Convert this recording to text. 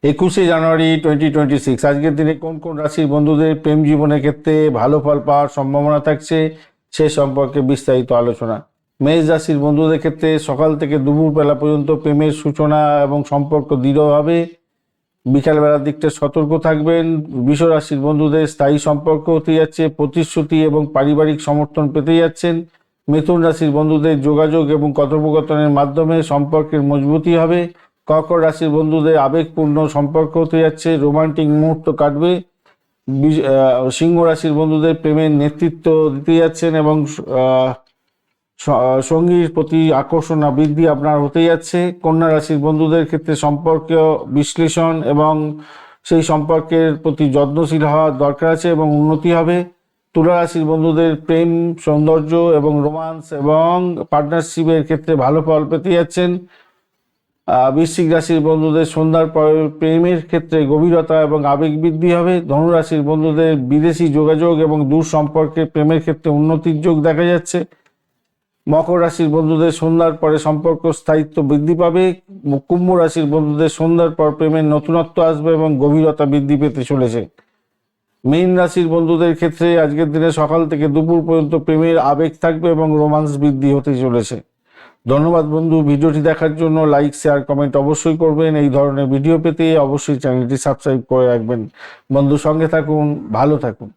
21 জানুয়ারি 2026 আজকের দিনে কোন কোন রাশির বন্ধুদের প্রেম জীবনের ক্ষেত্রে ভালো ফল পাওয়ার সম্ভাবনা থাকছে সে সম্পর্কে বিস্তারিত আলোচনা। মেষ রাশির বন্ধুদের ক্ষেত্রে সকাল থেকে দুপুর বেলা পর্যন্ত প্রেমের সূচনা এবং সম্পর্ক দৃঢ় হবে। বিকালবেলার দিকটা সতর্ক থাকবেন। বৃষ রাশির বন্ধুদের স্থায়ী সম্পর্ক হতে যাচ্ছে, প্রতিশ্রুতি এবং পারিবারিক সমর্থন পেতে যাচ্ছেন। মিথুন রাশির বন্ধুদের যোগাযোগ এবং কথোপকথনের মাধ্যমে সম্পর্কের মজবুতি হবে। কর্কট রাশির বন্ধুদের আবেগপূর্ণ সম্পর্ক হতে যাচ্ছে, রোমান্টিক মুহূর্ত কাটবে। সিংহ রাশির বন্ধুদের প্রেমের নেতৃত্ব দিতে যাচ্ছেন এবং সঙ্গীর প্রতি আকর্ষণ বৃদ্ধি আপনার হতে যাচ্ছে। কন্যা রাশির বন্ধুদের ক্ষেত্রে সম্পর্কীয় বিশ্লেষণ এবং সেই সম্পর্কের প্রতি যত্নশীল হওয়ার দরকার আছে এবং উন্নতি হবে। তুলা রাশির বন্ধুদের প্রেম, সৌন্দর্য এবং রোমান্স এবং পার্টনারশিপের ক্ষেত্রে ভালো ফল পেতে যাচ্ছেন। বৃশ্চিক রাশির বন্ধুদের সন্ধ্যার পর প্রেমের ক্ষেত্রে গভীরতা এবং আবেগ বৃদ্ধি হবে। ধনু রাশির বন্ধুদের বিদেশি যোগাযোগ এবং দূর সম্পর্কে প্রেমের ক্ষেত্রে উন্নতির যোগ দেখা যাচ্ছে। মকর রাশির বন্ধুদের সন্ধ্যার পরে সম্পর্ক স্থায়িত্ব বৃদ্ধি পাবে। কুম্ভ রাশির বন্ধুদের সন্ধ্যার পর প্রেমের নতুনত্ব আসবে এবং গভীরতা বৃদ্ধি পেতে চলেছে। মীন রাশির বন্ধুদের ক্ষেত্রে আজকের দিনে সকাল থেকে দুপুর পর্যন্ত প্রেমের আবেগ থাকবে এবং রোমান্স বৃদ্ধি হতে চলেছে। ধন্যবাদ বন্ধু, ভিডিওটি দেখার জন্য লাইক, শেয়ার, কমেন্ট অবশ্যই করবেন। এই ধরনের ভিডিও পেতে অবশ্যই চ্যানেলটি সাবস্ক্রাইব করে রাখবেন। বন্ধু সঙ্গে থাকুন, ভালো থাকুন।